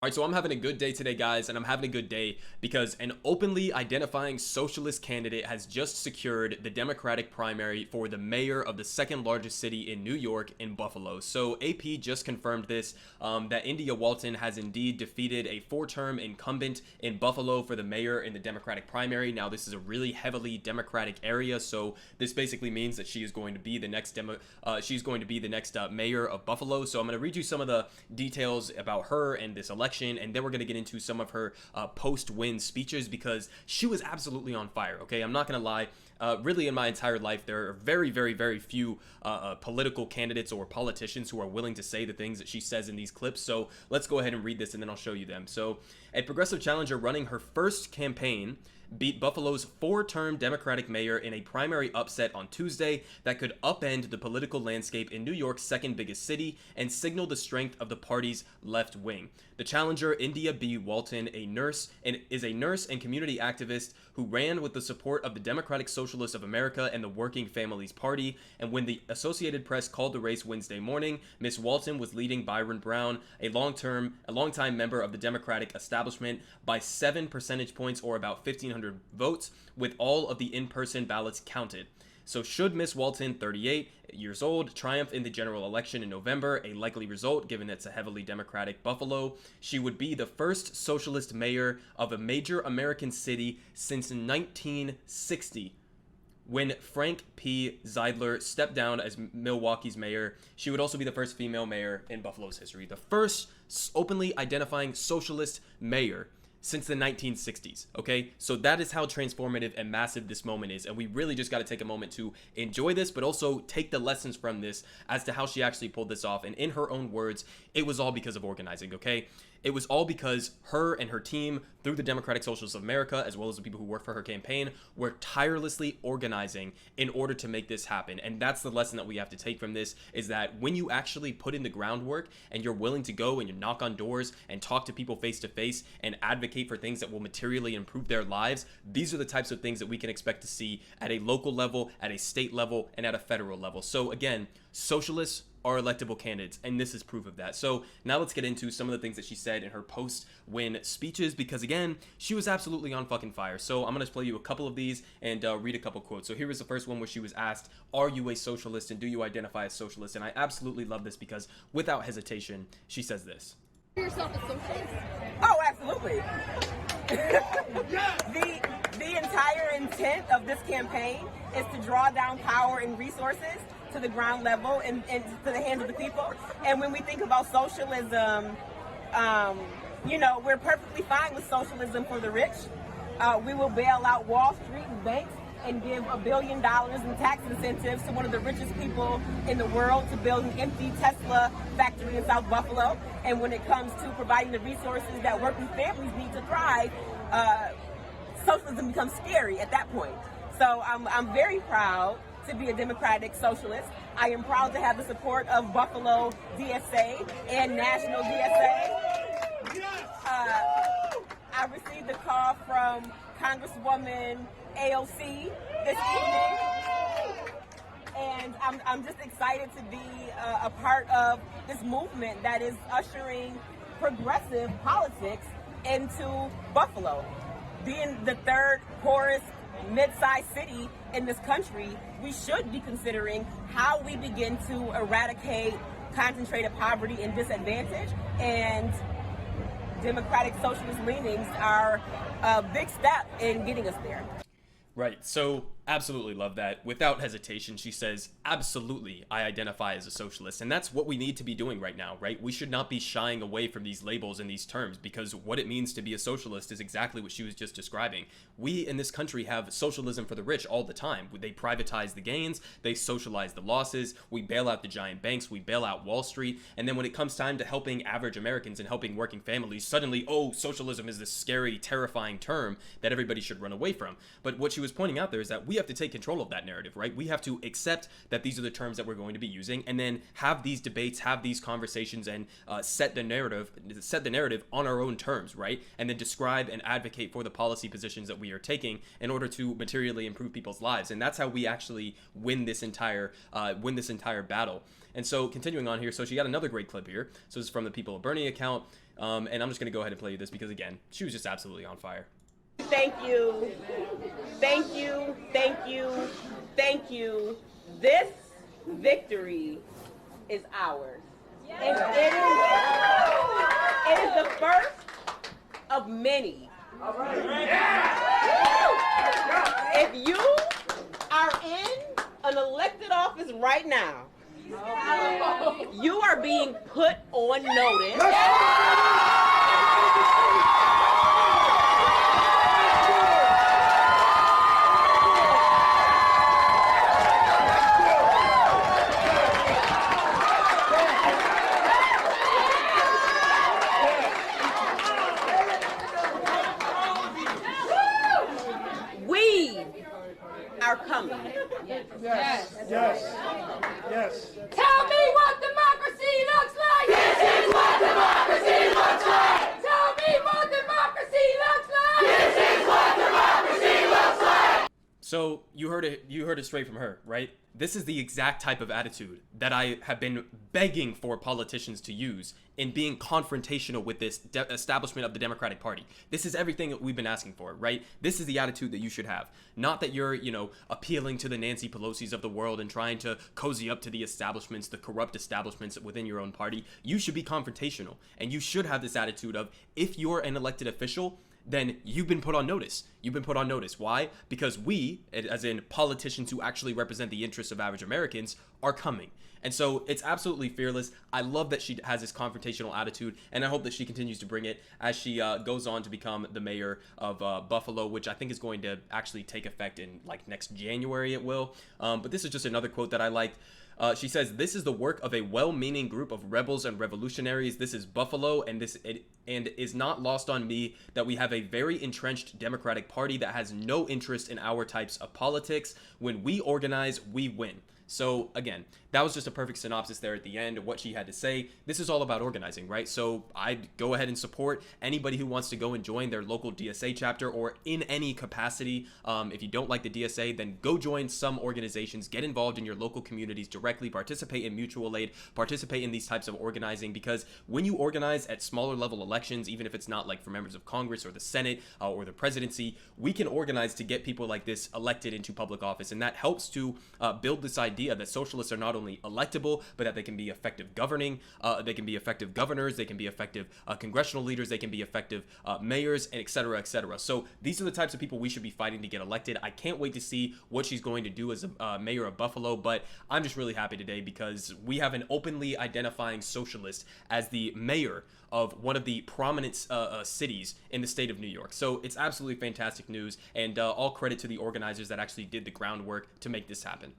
All right, so I'm having a good day today, guys, and I'm having a good day because an openly identifying socialist candidate has just secured the Democratic primary for the mayor of the second largest city in New York, in Buffalo. So AP just confirmed this, that India Walton has indeed defeated a four-term incumbent in Buffalo for the mayor in the Democratic primary. Now, this is a really heavily Democratic area, so this basically means that she is going to be the next mayor of Buffalo. So I'm going to read you some of the details about her and this election, and then we're going to get into some of her post-win speeches because she was absolutely on fire. Okay, I'm not going to lie. Really, in my entire life, there are very, very, very few political candidates or politicians who are willing to say the things that she says in these clips. So let's go ahead and read this, and then I'll show you them. So, a progressive challenger running her first campaign beat Buffalo's four-term Democratic mayor in a primary upset on Tuesday that could upend the political landscape in New York's second biggest city and signal the strength of the party's left wing. The challenger, India B. Walton, is a nurse and community activist who ran with the support of the Democratic Socialist of America and the Working Families Party. And when the Associated Press called the race Wednesday morning, Miss Walton was leading Byron Brown, a longtime member of the Democratic establishment, by 7 percentage points, or about 1,500 votes, with all of the in-person ballots counted. So should Miss Walton, 38 years old, triumph in the general election in November, a likely result given it's a heavily Democratic Buffalo, she would be the first socialist mayor of a major American city since 1960. When Frank P. Zeidler stepped down as Milwaukee's mayor, she would also be the first female mayor in Buffalo's history. The first openly identifying socialist mayor since the 1960s. Okay, so that is how transformative and massive this moment is, and we really just got to take a moment to enjoy this, but also take the lessons from this as to how she actually pulled this off. And in her own words, it was all because of organizing. Okay, it was all because her and her team, through the Democratic Socialists of America, as well as the people who worked for her campaign, were tirelessly organizing in order to make this happen. And that's the lesson that we have to take from this, is that when you actually put in the groundwork and you're willing to go and you knock on doors and talk to people face to face and advocate for things that will materially improve their lives, these are the types of things that we can expect to see at a local level, at a state level, and at a federal level. So again, socialists are electable candidates, and this is proof of that. So now let's get into some of the things that she said in her post-win speeches, because again, she was absolutely on fucking fire. So I'm going to play you a couple of these and read a couple quotes. So here is the first one where she was asked, are you a socialist and do you identify as socialist? And I absolutely love this because without hesitation, she says this. Yourself a socialist? Oh, absolutely. The entire intent of this campaign is to draw down power and resources to the ground level and to the hands of the people. And when we think about socialism, we're perfectly fine with socialism for the rich. We will bail out Wall Street and banks and give $1 billion in tax incentives to one of the richest people in the world to build an empty Tesla factory in South Buffalo. And when it comes to providing the resources that working families need to thrive, socialism becomes scary at that point. So I'm very proud to be a Democratic Socialist. I am proud to have the support of Buffalo DSA and National DSA. I received a call from Congresswoman AOC this evening, and I'm just excited to be a part of this movement that is ushering progressive politics into Buffalo. Being the third poorest mid-sized city in this country, we should be considering how we begin to eradicate concentrated poverty and disadvantage, and democratic socialist leanings are a big step in getting us there. Right, so absolutely love that. Without hesitation, she says, absolutely, I identify as a socialist. And that's what we need to be doing right now, right? We should not be shying away from these labels and these terms, because what it means to be a socialist is exactly what she was just describing. We in this country have socialism for the rich all the time. They privatize the gains, they socialize the losses, we bail out the giant banks, we bail out Wall Street, and then when it comes time to helping average Americans and helping working families, suddenly, oh, socialism is this scary, terrifying term that everybody should run away from. But what she was pointing out there is that we have to take control of that narrative, right? We have to accept that these are the terms that we're going to be using, and then have these debates, have these conversations, and set the narrative on our own terms, right? And then describe and advocate for the policy positions that we are taking in order to materially improve people's lives. And that's how we actually win this entire battle. And so continuing on here, so she got another great clip here. So this is from the People of Bernie account. And I'm just going to go ahead and play you this because, again, she was just absolutely on fire. Thank you. Thank you. Thank you. Thank you. This victory is ours. And it is the first of many. If you are in an elected office right now, you are being put on notice. We are coming. Yes. Yes. Yes. Tell me what democracy looks like! This is what democracy looks like! Tell me what democracy looks like! This is what democracy looks like! So you heard it straight from her, right? This is the exact type of attitude that I have been begging for politicians to use in being confrontational with this establishment of the Democratic Party. This is everything that we've been asking for, right? This is the attitude that you should have. Not that you're, appealing to the Nancy Pelosi's of the world and trying to cozy up to the establishments, the corrupt establishments within your own party. You should be confrontational, and you should have this attitude of, if you're an elected official, then you've been put on notice. You've been put on notice. Why? Because we, as in politicians who actually represent the interests of average Americans, are coming. And so it's absolutely fearless. I love that she has this confrontational attitude, and I hope that she continues to bring it as she goes on to become the mayor of Buffalo, which I think is going to actually take effect in next January. It will. But this is just another quote that I liked. She says, "This is the work of a well-meaning group of rebels and revolutionaries. This is Buffalo, and and is not lost on me that we have a very entrenched Democratic Party that has no interest in our types of politics. When we organize, we win." So again, that was just a perfect synopsis there at the end of what she had to say. This is all about organizing, right? So I'd go ahead and support anybody who wants to go and join their local DSA chapter or in any capacity. If you don't like the DSA, then go join some organizations, get involved in your local communities directly, participate in mutual aid, participate in these types of organizing, because when you organize at smaller level elections, even if it's not for members of Congress or the Senate or the presidency, we can organize to get people like this elected into public office. And that helps to build this idea that socialists are not only electable, but that they can be effective governing, they can be effective governors, they can be effective congressional leaders, they can be effective mayors, and et cetera, et cetera. So these are the types of people we should be fighting to get elected. I can't wait to see what she's going to do as a mayor of Buffalo, but I'm just really happy today because we have an openly identifying socialist as the mayor of one of the prominent cities in the state of New York. So it's absolutely fantastic news, and all credit to the organizers that actually did the groundwork to make this happen.